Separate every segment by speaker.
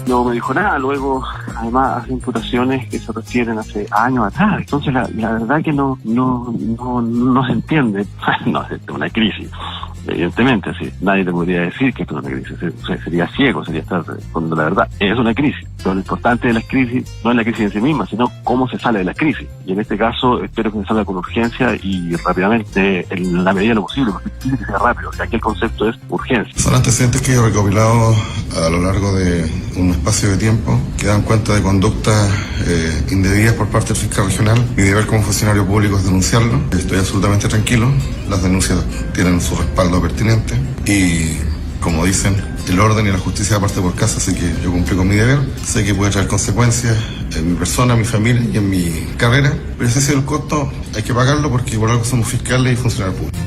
Speaker 1: no me dijo nada. Luego, además, hace imputaciones que se refieren hace años atrás. Entonces, la verdad que no se entiende. No, es una crisis. Evidentemente, sí. Nadie te podría decir que esto es una crisis. O sea, sería ciego, sería estar cuando la verdad es una crisis. Pero lo importante de las crisis no es la crisis en sí misma, sino cómo se sale de la crisis. Y en este caso, espero que se salga con urgencia y rápidamente, en la medida de lo posible, porque tiene que ser rápido. O sea, aquí el concepto es urgencia.
Speaker 2: Son antecedentes que he recopilado a lo largo de un espacio de tiempo que dan cuenta de conductas indebidas por parte del fiscal regional. Mi deber como funcionario público es denunciarlo. Estoy absolutamente tranquilo. Las denuncias tienen su respaldo pertinente y, como dicen, el orden y la justicia parte por casa, así que yo cumplí con mi deber. Sé que puede traer consecuencias en mi persona, en mi familia y en mi carrera, pero ese ha sido el costo. Hay que pagarlo porque por algo somos fiscales y funcionarios públicos.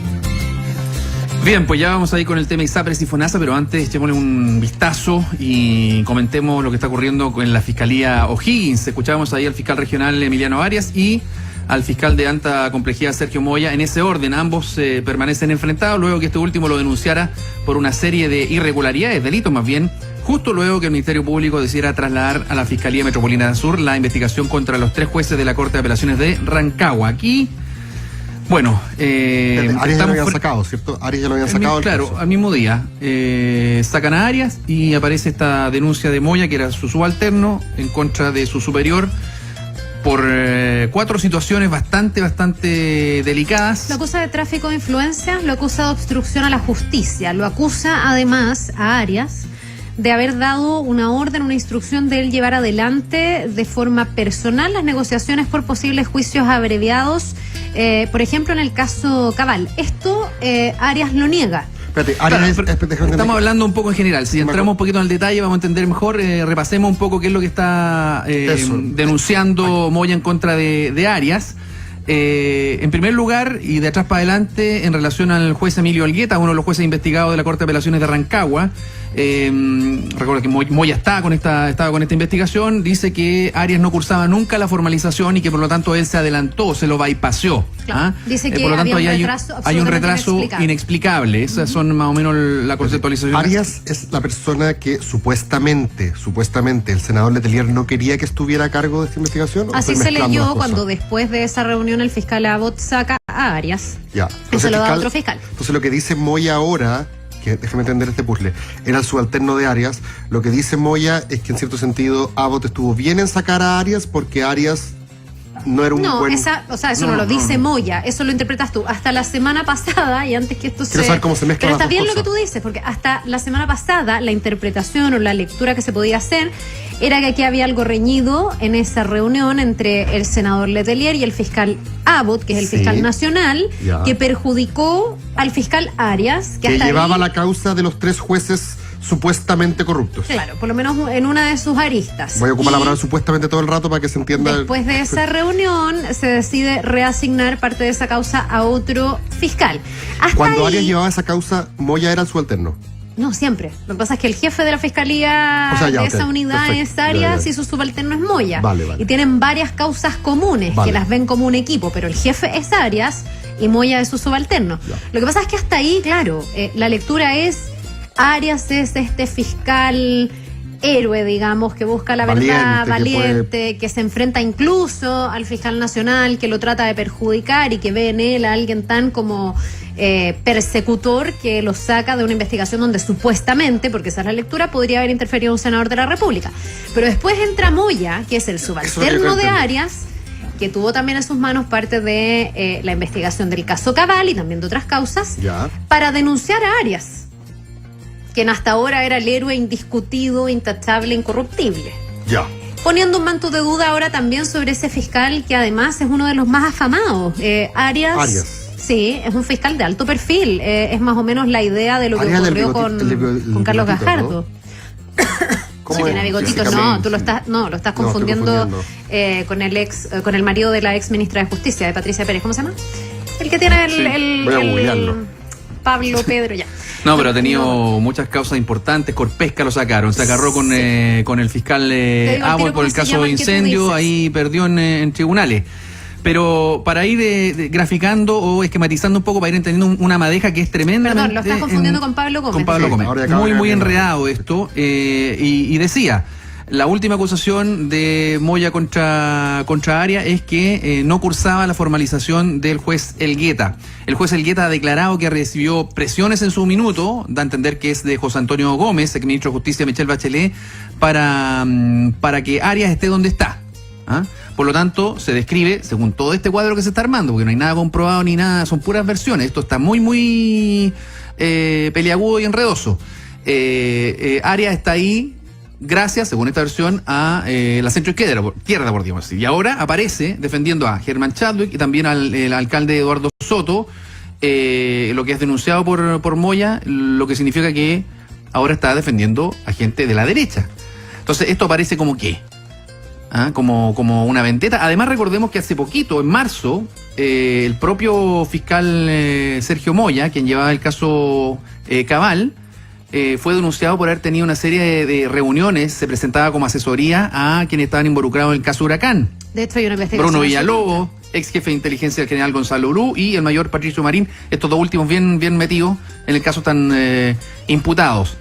Speaker 3: Bien, pues ya vamos ahí con el tema ISAPRES y FONASA, pero antes echémosle un vistazo y comentemos lo que está ocurriendo en la Fiscalía O'Higgins. Escuchábamos ahí al fiscal regional Emiliano Arias y al fiscal de alta complejidad Sergio Moya. En ese orden, ambos permanecen enfrentados luego que este último lo denunciara por una serie de irregularidades, delitos más bien, justo luego que el Ministerio Público decidiera trasladar a la Fiscalía Metropolitana Sur la investigación contra los 3 jueces de la Corte de Apelaciones de Rancagua. Aquí, bueno,
Speaker 4: Arias ya lo habían sacado, ¿cierto? Arias ya lo habían sacado.
Speaker 3: Claro, al mismo día sacan a Arias y aparece esta denuncia de Moya, que era su subalterno, en contra de su superior por 4 situaciones bastante delicadas.
Speaker 5: Lo acusa de tráfico de influencias, lo acusa de obstrucción a la justicia, lo acusa además a Arias de haber dado una orden, una instrucción de él llevar adelante de forma personal las negociaciones por posibles juicios abreviados, por ejemplo en el caso Cabal. Esto Arias lo niega.
Speaker 4: Espérate, Arias
Speaker 3: estamos hablando un poco en general. Si entramos un poquito en el detalle vamos a entender mejor. Repasemos un poco qué es lo que está denunciando Moya en contra de Arias. En primer lugar, y de atrás para adelante, en relación al juez Emilio Algueta, uno de los jueces investigados de la Corte de Apelaciones de Rancagua. Recuerda que Moya estaba con esta investigación. Dice que Arias no cursaba nunca la formalización y que por lo tanto él se adelantó, se lo bypaseó.
Speaker 5: Claro. Dice que
Speaker 3: por lo tanto
Speaker 5: hay
Speaker 3: un retraso inexplicable. Esas son más o menos la conceptualización.
Speaker 4: Arias es la persona que supuestamente el senador Letelier no quería que estuviera a cargo de esta investigación.
Speaker 5: Así se leyó cuando después de esa reunión el fiscal Abbott saca a Arias.
Speaker 4: Ya.
Speaker 5: Eso lo da otro fiscal.
Speaker 4: Entonces lo que dice Moya ahora, que déjame entender este puzzle, era el subalterno de Arias. Lo que dice Moya es que en cierto sentido Abbott estuvo bien en sacar a Arias porque Arias no era un buen...
Speaker 5: eso no lo dice Moya, eso lo interpretas tú. Hasta la semana pasada, y antes que esto
Speaker 4: Quiero saber cómo se mezclan
Speaker 5: Pero está
Speaker 4: las dos
Speaker 5: bien
Speaker 4: cosas.
Speaker 5: lo que tú dices, porque hasta la semana pasada la interpretación o la lectura que se podía hacer era que aquí había algo reñido en esa reunión entre el senador Letelier y el fiscal Abbott, que es el fiscal nacional, que perjudicó al fiscal Arias, que
Speaker 4: llevaba la causa de los 3 jueces supuestamente corruptos.
Speaker 5: Claro, por lo menos en una de sus aristas.
Speaker 4: Voy a ocupar la palabra supuestamente todo el rato para que se entienda.
Speaker 5: Después de esa reunión se decide reasignar parte de esa causa a otro fiscal.
Speaker 4: Cuando Arias llevaba esa causa, Moya era el subalterno.
Speaker 5: No, siempre. Lo que pasa es que el jefe de la fiscalía de esa unidad es Arias y su subalterno es Moya.
Speaker 4: Vale.
Speaker 5: Y tienen varias causas comunes que las ven como un equipo, pero el jefe es Arias y Moya es su subalterno. Lo que pasa es que hasta ahí, claro, la lectura es: Arias es este fiscal héroe, digamos, que busca la verdad, valiente, que se enfrenta incluso al fiscal nacional, que lo trata de perjudicar y que ve en él a alguien tan como persecutor que lo saca de una investigación donde supuestamente, porque esa es la lectura, podría haber interferido un senador de la República. Pero después entra Moya, que es el subalterno de Arias, que tuvo también en sus manos parte de la investigación del caso Cabal y también de otras causas, para denunciar a Arias, quien hasta ahora era el héroe indiscutido, intachable, incorruptible. Poniendo un manto de duda ahora también sobre ese fiscal que además es uno de los más afamados. Arias. Sí, es un fiscal de alto perfil. Es más o menos la idea de lo que ocurrió con Carlos Gajardo. Sí, tiene bigotitos. No, tú lo estás confundiendo con el marido de la ex ministra de Justicia, de Patricia Pérez. ¿Cómo se llama? El que tiene el Pablo Pedro, ya.
Speaker 3: No, pero ha tenido muchas causas importantes. Corpesca lo sacaron. Se agarró con el fiscal Abbott por el caso de incendio. Ahí perdió en tribunales. Pero para ir graficando o esquematizando un poco, para ir entendiendo una madeja que es tremenda.
Speaker 5: Perdón, lo estás confundiendo con Pablo Gómez.
Speaker 3: Con Pablo Gómez. Muy enredado esto. Y decía, la última acusación de Moya contra Arias es que no cursaba la formalización del juez Elgueta. El juez Elgueta ha declarado que recibió presiones en su minuto, da a entender que es de José Antonio Gómez, exministro de Justicia Michelle Bachelet, para que Arias esté donde está. ¿Ah? Por lo tanto, se describe, según todo este cuadro que se está armando, porque no hay nada comprobado ni nada, son puras versiones, esto está muy peliagudo y enredoso. Arias está ahí gracias, según esta versión, a la centroizquierda, por digamos así. Y ahora aparece defendiendo a Germán Chadwick y también al alcalde Eduardo Soto, lo que es denunciado por Moya, lo que significa que ahora está defendiendo a gente de la derecha. Entonces, esto aparece como ¿qué? Como una vendetta. Además, recordemos que hace poquito, en marzo, el propio fiscal Sergio Moya, quien llevaba el caso Cabal, fue denunciado por haber tenido una serie de reuniones, se presentaba como asesoría a quienes estaban involucrados en el caso Huracán.
Speaker 5: De hecho, hay una investigación.
Speaker 3: Bruno Villalobos, ex jefe de inteligencia del general Gonzalo Urú, y el mayor Patricio Marín, estos dos últimos bien metidos en el caso, están imputados.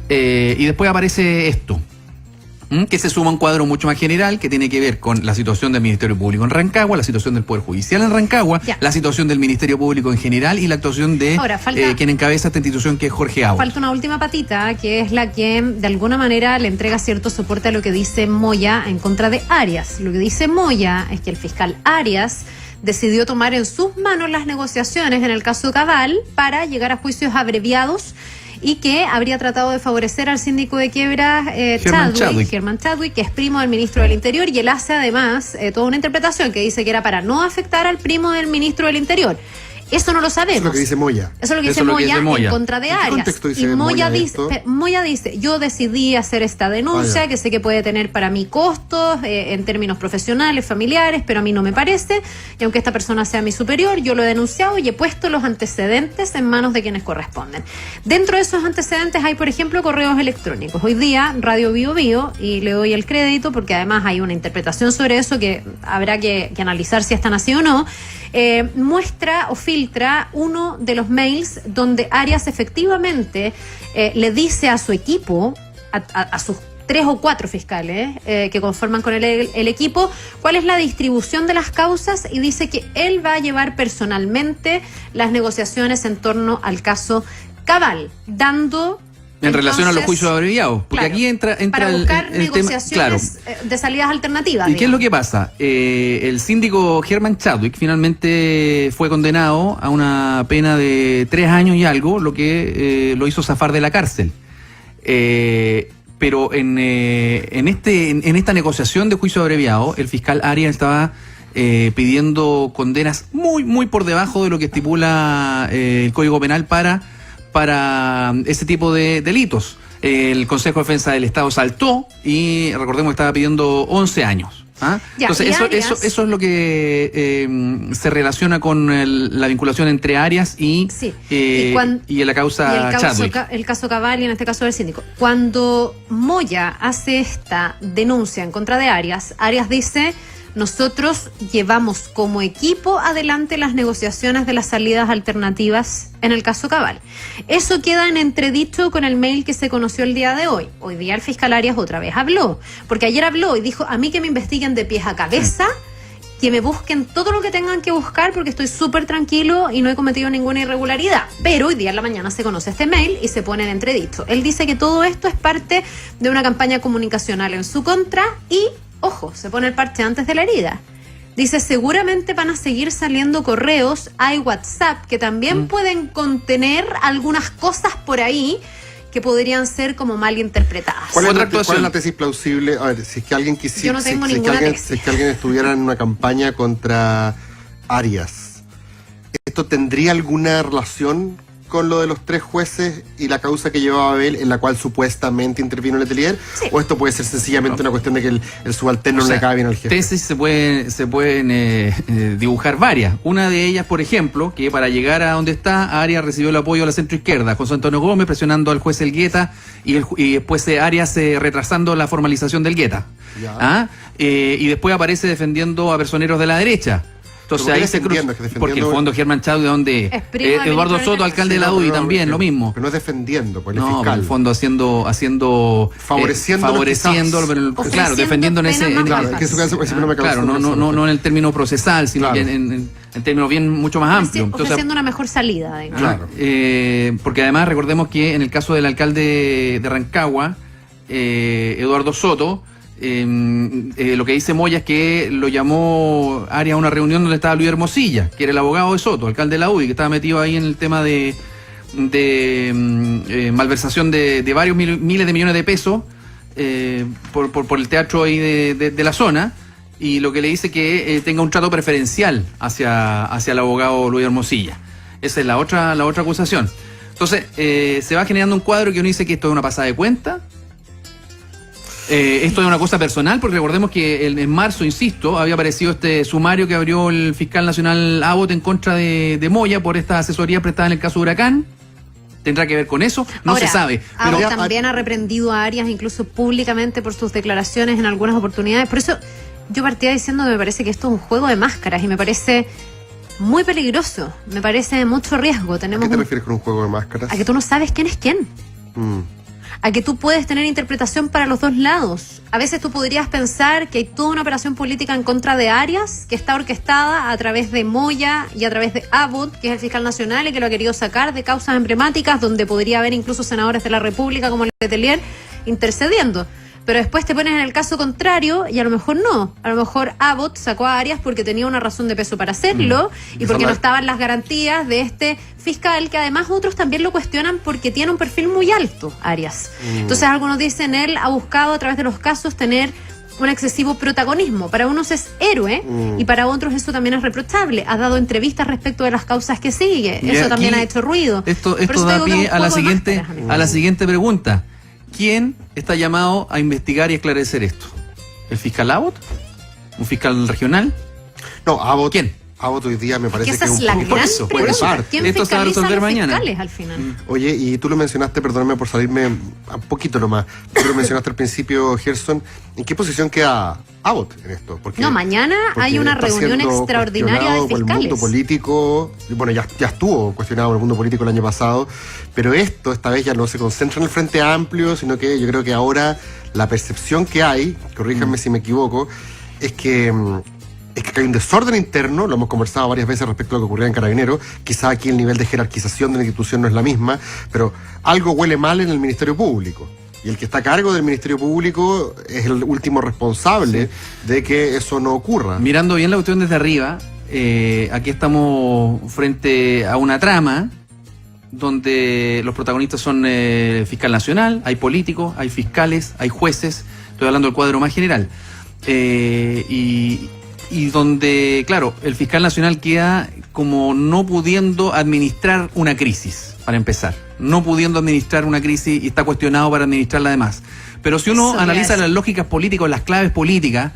Speaker 3: Y después aparece esto, que se suma a un cuadro mucho más general que tiene que ver con la situación del Ministerio Público en Rancagua, la situación del Poder Judicial en Rancagua, la situación del Ministerio Público en general y la actuación de quien encabeza esta institución, que es Jorge Aguas.
Speaker 5: Falta una última patita, que es la que de alguna manera le entrega cierto soporte a lo que dice Moya en contra de Arias. Lo que dice Moya es que el fiscal Arias decidió tomar en sus manos las negociaciones en el caso Cabal para llegar a juicios abreviados, y que habría tratado de favorecer al síndico de quiebras Germán Chadwick, que es primo del ministro del Interior, y él hace además toda una interpretación que dice que era para no afectar al primo del ministro del Interior. Eso no lo sabemos. Eso es lo que dice Moya. Eso es lo que dice Moya en contra de Arias. Y Moya dice, yo decidí hacer esta denuncia, que sé que puede tener para mí costos en términos profesionales, familiares, pero a mí no me parece. Y aunque esta persona sea mi superior, yo lo he denunciado y he puesto los antecedentes en manos de quienes corresponden. Dentro de esos antecedentes hay, por ejemplo, correos electrónicos. Hoy día, Radio Bio Bio, y le doy el crédito porque además hay una interpretación sobre eso que habrá que analizar si están así o no, muestra o filtra uno de los mails donde Arias efectivamente le dice a su equipo, a sus 3 o 4 fiscales que conforman con el equipo, cuál es la distribución de las causas, y dice que él va a llevar personalmente las negociaciones en torno al caso Cabal, dando...
Speaker 3: En relación a los juicios abreviados, porque aquí entra
Speaker 5: para buscar negociaciones de salidas alternativas.
Speaker 3: ¿Y qué es lo que pasa? El síndico Germán Chadwick finalmente fue condenado a una pena de 3 años y algo, lo que lo hizo zafar de la cárcel. Pero en esta negociación de juicio abreviado, el fiscal Arias estaba pidiendo condenas muy por debajo de lo que estipula el Código Penal para ese tipo de delitos. El Consejo de Defensa del Estado saltó y recordemos que estaba pidiendo 11 años. Entonces eso es lo que se relaciona con la vinculación entre Arias y la causa Chadwick.
Speaker 5: El caso Cabal y en este caso del síndico. Cuando Moya hace esta denuncia en contra de Arias, Arias dice: nosotros llevamos como equipo adelante las negociaciones de las salidas alternativas en el caso Cabal. Eso queda en entredicho con el mail que se conoció el día de hoy. Hoy día el fiscal Arias otra vez habló, porque ayer habló y dijo: a mí que me investiguen de pies a cabeza, que me busquen todo lo que tengan que buscar, porque estoy súper tranquilo y no he cometido ninguna irregularidad. Pero hoy día en la mañana se conoce este mail y se pone en entredicho. Él dice que todo esto es parte de una campaña comunicacional en su contra y... ojo, se pone el parche antes de la herida. Dice, seguramente van a seguir saliendo correos, hay WhatsApp que también pueden contener algunas cosas por ahí que podrían ser como mal interpretadas.
Speaker 4: ¿Cuál es la tesis plausible? A ver, si es que alguien quisiera...
Speaker 5: Yo no tengo ninguna tesis.
Speaker 4: Si es que alguien estuviera en una campaña contra Arias, ¿esto tendría alguna relación con lo de los 3 jueces y la causa que llevaba Abel, en la cual supuestamente intervino Letelier? Sí. ¿O esto puede ser sencillamente una cuestión de que el subalterno no le cae bien al jefe?
Speaker 3: Tesis se pueden dibujar varias. Una de ellas, por ejemplo, que para llegar a donde está, Arias recibió el apoyo de la centroizquierda, José Antonio Gómez presionando al juez Elgueta y después Arias retrasando la formalización del Elgueta. Y después aparece defendiendo a personeros de la derecha. Entonces ahí se cruza, porque el fondo Germán Chadwick, donde Eduardo Soto, alcalde de la UDI, también, lo mismo.
Speaker 4: Pero no es defendiendo, pues el
Speaker 3: fiscal. No, en el fondo favoreciendo, pero, claro, defendiendo en ese... Claro, no en el término procesal, sino que en términos bien mucho más amplios.
Speaker 5: Ofreciendo una mejor salida.
Speaker 3: Claro. Porque además recordemos que en el caso del alcalde de Rancagua, Eduardo Soto, lo que dice Moya es que lo llamó Arias a una reunión donde estaba Luis Hermosilla, que era el abogado de Soto, alcalde de la UDI, que estaba metido ahí en el tema de malversación de varios miles de millones de pesos por el teatro ahí de la zona, y lo que le dice que tenga un trato preferencial hacia el abogado Luis Hermosilla. Esa es la otra acusación. Entonces se va generando un cuadro que uno dice que esto es una pasada de cuenta. Esto es una cosa personal, porque recordemos que en marzo, insisto, había aparecido este sumario que abrió el fiscal nacional Abbott en contra de Moya por esta asesoría prestada en el caso de Huracán. ¿Tendrá que ver con eso? No se sabe.
Speaker 5: Pero Abbott también ha reprendido a Arias, incluso públicamente, por sus declaraciones en algunas oportunidades. Por eso yo partía diciendo que me parece que esto es un juego de máscaras y me parece muy peligroso. Me parece de mucho riesgo.
Speaker 4: ¿A qué te refieres con un juego de máscaras?
Speaker 5: A que tú no sabes quién es quién. A que tú puedes tener interpretación para los dos lados. A veces tú podrías pensar que hay toda una operación política en contra de Arias, que está orquestada a través de Moya y a través de Abbott, que es el fiscal nacional y que lo ha querido sacar de causas emblemáticas, donde podría haber incluso senadores de la República como Letelier intercediendo. Pero después te pones en el caso contrario y a lo mejor no. A lo mejor Abbott sacó a Arias porque tenía una razón de peso para hacerlo y porque no estaban las garantías de este fiscal, que además otros también lo cuestionan porque tiene un perfil muy alto, Arias. Entonces algunos dicen, él ha buscado a través de los casos tener un excesivo protagonismo. Para unos es héroe y para otros eso también es reprochable. Ha dado entrevistas respecto de las causas que sigue. Eso también ha hecho ruido.
Speaker 3: Esto da pie a la siguiente pregunta. ¿Quién está llamado a investigar y esclarecer esto? ¿El fiscal Abbott? ¿Un fiscal regional?
Speaker 4: No, Abbott.
Speaker 3: ¿Quién?
Speaker 4: Abbott hoy día me parece
Speaker 5: que es un poco...
Speaker 3: Por eso.
Speaker 5: ¿Quién
Speaker 3: esto se va a resolver mañana.
Speaker 5: Al final?
Speaker 4: Oye, y tú lo mencionaste, perdóname por salirme un poquito nomás, tú lo mencionaste al principio, Gerson, ¿en qué posición queda Abbott en esto? Porque
Speaker 5: mañana hay una reunión extraordinaria de fiscales.
Speaker 4: El mundo político, bueno, ya estuvo cuestionado por el mundo político el año pasado, pero esta vez ya no se concentra en el Frente Amplio, sino que yo creo que ahora la percepción que hay, corríjanme si me equivoco, es que hay un desorden interno, lo hemos conversado varias veces respecto a lo que ocurría en Carabineros, quizá aquí el nivel de jerarquización de la institución no es la misma, pero algo huele mal en el Ministerio Público. Y el que está a cargo del Ministerio Público es el último responsable de que eso no ocurra.
Speaker 3: Mirando bien la cuestión desde arriba, aquí estamos frente a una trama donde los protagonistas son fiscal nacional, hay políticos, hay fiscales, hay jueces, estoy hablando del cuadro más general. Y donde, claro, el fiscal nacional queda como no pudiendo administrar una crisis, para empezar. No pudiendo administrar una crisis y está cuestionado para administrarla además. Pero si uno analiza las lógicas políticas, las claves políticas,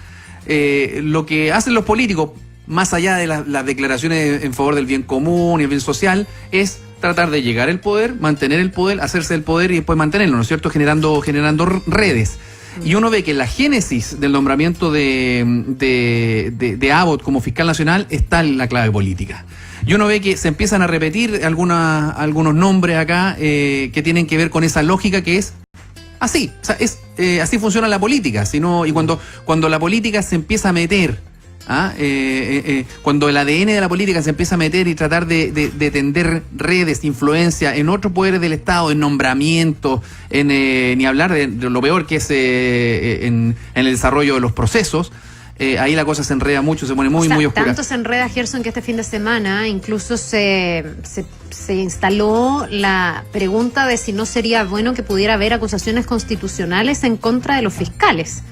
Speaker 3: lo que hacen los políticos, más allá de las declaraciones en favor del bien común y el bien social, es tratar de llegar al poder, mantener el poder, hacerse el poder y después mantenerlo, ¿no es cierto? Generando redes. Y uno ve que la génesis del nombramiento de Abbott como fiscal nacional está en la clave política. Y uno ve que se empiezan a repetir algunos nombres acá que tienen que ver con esa lógica que es así. O sea, así funciona la política. Y cuando la política se empieza a meter, cuando el ADN de la política se empieza a meter y tratar de tender redes, influencia en otros poderes del Estado, en nombramientos, ni hablar de lo peor que es en el desarrollo de los procesos, ahí la cosa se enreda mucho, se pone muy oscura.
Speaker 5: Tanto se enreda, Gerson, que este fin de semana incluso se instaló la pregunta de si no sería bueno que pudiera haber acusaciones constitucionales en contra de los fiscales.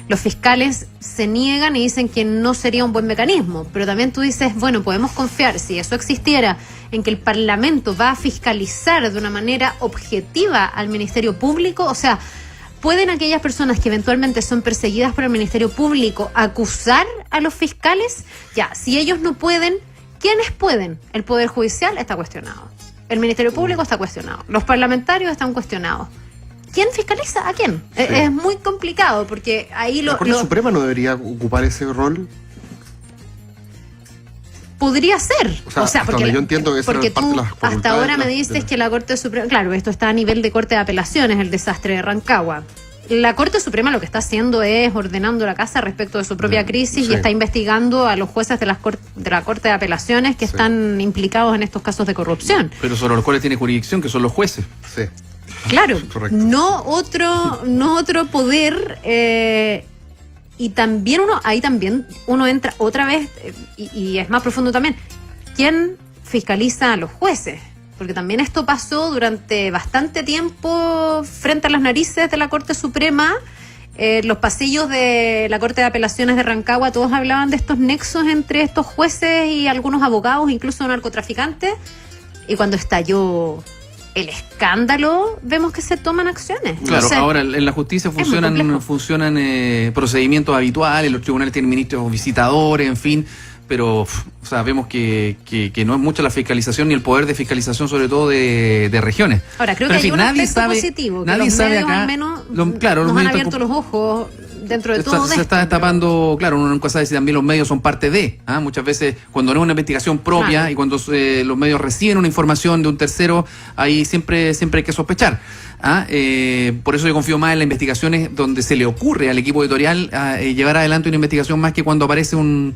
Speaker 5: Los fiscales se niegan y dicen que no sería un buen mecanismo, pero también tú dices, bueno, podemos confiar, si eso existiera, en que el Parlamento va a fiscalizar de una manera objetiva al Ministerio Público. O sea, ¿pueden aquellas personas que eventualmente son perseguidas por el Ministerio Público acusar a los fiscales? Ya, si ellos no pueden, ¿quiénes pueden? El Poder Judicial está cuestionado, el Ministerio Público está cuestionado, los parlamentarios están cuestionados. ¿Quién fiscaliza a quién? Sí. Es muy complicado porque ahí
Speaker 4: ¿La Corte Suprema no debería ocupar ese rol?
Speaker 5: podría ser.
Speaker 4: O sea porque yo entiendo que esa
Speaker 5: porque
Speaker 4: era parte
Speaker 5: tú
Speaker 4: de las facultades
Speaker 5: hasta ahora me dices que la Corte Suprema, claro, esto está a nivel de Corte de Apelaciones, el desastre de Rancagua. La Corte Suprema lo que está haciendo es ordenando la casa respecto de su propia crisis y está investigando a los jueces de la Corte de Apelaciones que están implicados en estos casos de corrupción.
Speaker 3: Pero sobre los cuales tiene jurisdicción, que son los jueces.
Speaker 4: Sí.
Speaker 5: Claro,
Speaker 4: Correcto.
Speaker 5: no otro poder. Y también ahí también uno entra otra vez, y es más profundo también, ¿quién fiscaliza a los jueces? Porque también esto pasó durante bastante tiempo frente a las narices de la Corte Suprema. Los pasillos de la Corte de Apelaciones de Rancagua, todos hablaban de estos nexos entre estos jueces y algunos abogados, incluso narcotraficantes. Y cuando estalló el escándalo, vemos que se toman acciones.
Speaker 3: Claro,
Speaker 5: Entonces,
Speaker 3: ahora en la justicia funcionan procedimientos habituales, los tribunales tienen ministros visitadores, en fin, pero vemos que no es mucha la fiscalización ni el poder de fiscalización, sobre todo de regiones.
Speaker 5: Ahora, creo
Speaker 3: pero
Speaker 5: que hay un aspecto positivo, que
Speaker 3: nadie
Speaker 5: los
Speaker 3: sabe
Speaker 5: medios
Speaker 3: acá,
Speaker 5: al menos
Speaker 3: los
Speaker 5: nos han
Speaker 3: medios
Speaker 5: abierto los ojos dentro de todo
Speaker 3: se está destapando, claro, uno nunca sabe si también los medios son parte de, muchas veces cuando no es una investigación propia y cuando los medios reciben una información de un tercero, ahí siempre hay que sospechar. Por eso yo confío más en las investigaciones donde se le ocurre al equipo editorial llevar adelante una investigación más que cuando aparece un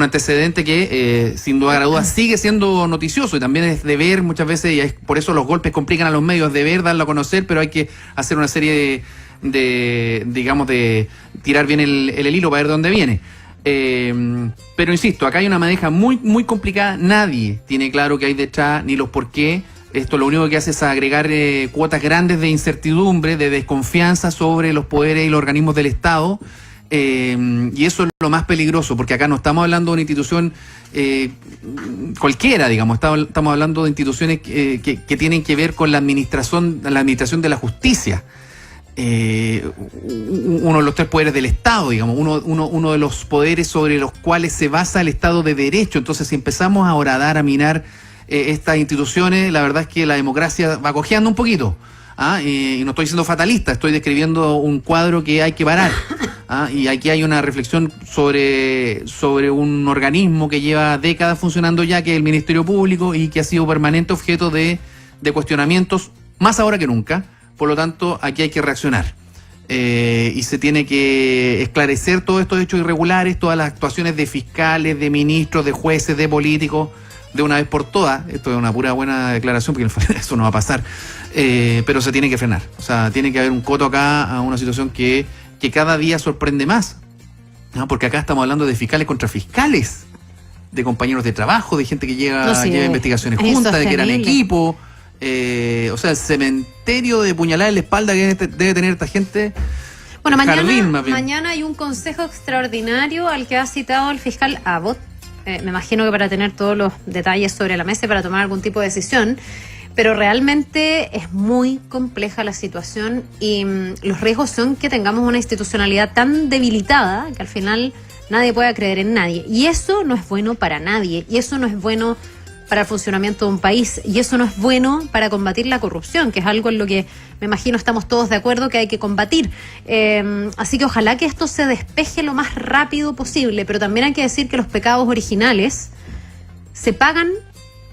Speaker 3: antecedente que sin duda a dudas sigue siendo noticioso, y también es deber muchas veces, y por eso los golpes complican a los medios, es deber darlo a conocer, pero hay que hacer una serie de tirar bien el hilo para ver de dónde viene. Pero insisto, acá hay una madeja muy, muy complicada, nadie tiene claro qué hay detrás, ni los por qué. Esto lo único que hace es agregar cuotas grandes de incertidumbre, de desconfianza sobre los poderes y los organismos del Estado, y eso es lo más peligroso, porque acá no estamos hablando de una institución cualquiera, digamos, estamos hablando de instituciones que tienen que ver con la administración de la justicia. Uno de los tres poderes del Estado, digamos, uno de los poderes sobre los cuales se basa el Estado de Derecho. Entonces, si empezamos a horadar, a minar estas instituciones, la verdad es que la democracia va cojeando un poquito. Y no estoy siendo fatalista, estoy describiendo un cuadro que hay que parar. Y aquí hay una reflexión sobre un organismo que lleva décadas funcionando ya, que es el Ministerio Público, y que ha sido permanente objeto de cuestionamientos, más ahora que nunca. Por lo tanto, aquí hay que reaccionar. Y se tiene que esclarecer todos estos hechos irregulares, todas las actuaciones de fiscales, de ministros, de jueces, de políticos, de una vez por todas. Esto es una pura buena declaración, porque eso no va a pasar. Pero se tiene que frenar. O sea, tiene que haber un coto acá a una situación que cada día sorprende más. Porque acá estamos hablando de fiscales contra fiscales, de compañeros de trabajo, de gente que lleva investigaciones juntas, de que eran equipo. O sea, el cementerio de puñalada en la espalda que debe tener esta gente.
Speaker 5: Bueno, mañana hay un consejo extraordinario al que ha citado el fiscal Abbott. Me imagino que para tener todos los detalles sobre la mesa y para tomar algún tipo de decisión. Pero realmente es muy compleja la situación, y los riesgos son que tengamos una institucionalidad tan debilitada que al final nadie pueda creer en nadie. Y eso no es bueno para nadie. Y eso no es bueno para el funcionamiento de un país, y eso no es bueno para combatir la corrupción, que es algo en lo que me imagino estamos todos de acuerdo que hay que combatir. Así que ojalá que esto se despeje lo más rápido posible, pero también hay que decir que los pecados originales se pagan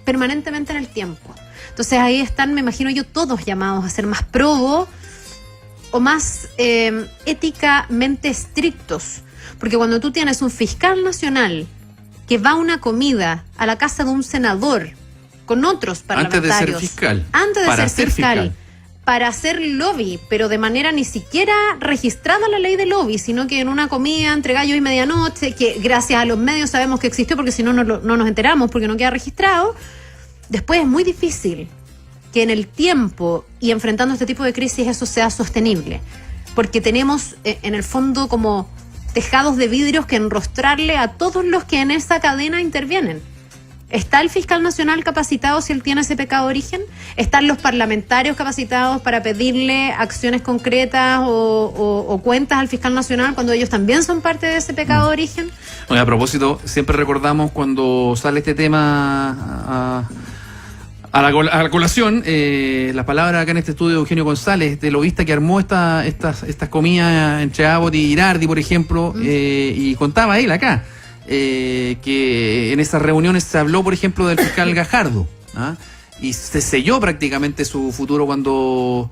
Speaker 5: permanentemente en el tiempo. Entonces ahí están, me imagino yo, todos llamados a ser más probos o más éticamente estrictos, porque cuando tú tienes un fiscal nacional que va a una comida a la casa de un senador con otros parlamentarios.
Speaker 3: Antes de ser fiscal.
Speaker 5: Para hacer lobby, pero de manera ni siquiera registrada la ley de lobby, sino que en una comida entre gallo y medianoche, que gracias a los medios sabemos que existió, porque si no, no nos enteramos, porque no queda registrado. Después es muy difícil que en el tiempo y enfrentando este tipo de crisis eso sea sostenible, porque tenemos en el fondo como tejados de vidrios que enrostrarle a todos los que en esa cadena intervienen. ¿Está el fiscal nacional capacitado si él tiene ese pecado de origen? ¿Están los parlamentarios capacitados para pedirle acciones concretas o cuentas al fiscal nacional cuando ellos también son parte de ese pecado de origen?
Speaker 3: Bueno, a propósito, siempre recordamos cuando sale este tema a la colación, la palabra acá en este estudio de Eugenio González, de lobista que armó estas comidas entre Abbott y Girardi, por ejemplo, y contaba él acá. que en esas reuniones se habló, por ejemplo, del fiscal Gajardo, ¿ah? Y se selló prácticamente su futuro cuando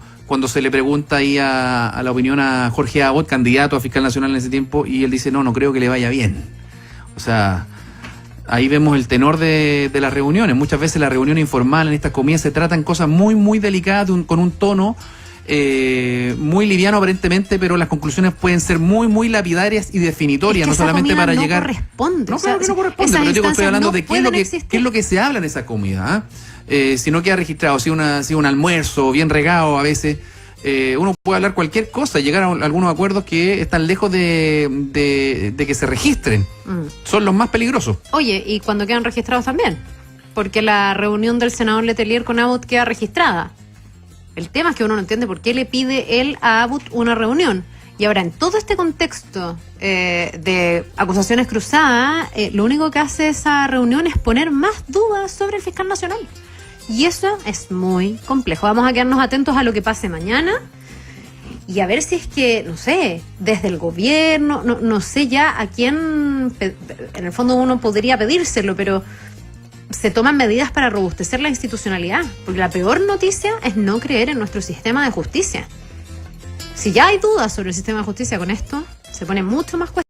Speaker 3: se le pregunta ahí a la opinión a Jorge Abbott, candidato a fiscal nacional en ese tiempo, y él dice, no creo que le vaya bien. O sea, ahí vemos el tenor de las reuniones. Muchas veces la reunión informal en estas comidas se tratan cosas muy, muy delicadas, con un tono muy liviano aparentemente, pero las conclusiones pueden ser muy, muy lapidarias y definitorias, no solamente para llegar...
Speaker 5: Corresponde.
Speaker 3: No, claro que no corresponde, pero yo estoy hablando de qué es lo que se habla en esa comida, si no queda registrado, si un almuerzo bien regado a veces, uno puede hablar cualquier cosa, llegar a algunos acuerdos que están lejos de que se registren. Son los más peligrosos.
Speaker 5: Oye, y cuando quedan registrados también, porque la reunión del senador Letelier con Abbott queda registrada. El tema es que uno no entiende por qué le pide él a Abbott una reunión. Y ahora, en todo este contexto de acusaciones cruzadas, lo único que hace esa reunión es poner más dudas sobre el fiscal nacional. Y eso es muy complejo. Vamos a quedarnos atentos a lo que pase mañana y a ver si es que, no sé, desde el gobierno, no sé ya a quién, en el fondo uno podría pedírselo, pero se toman medidas para robustecer la institucionalidad, porque la peor noticia es no creer en nuestro sistema de justicia. Si ya hay dudas sobre el sistema de justicia con esto, se pone mucho más cuestionable.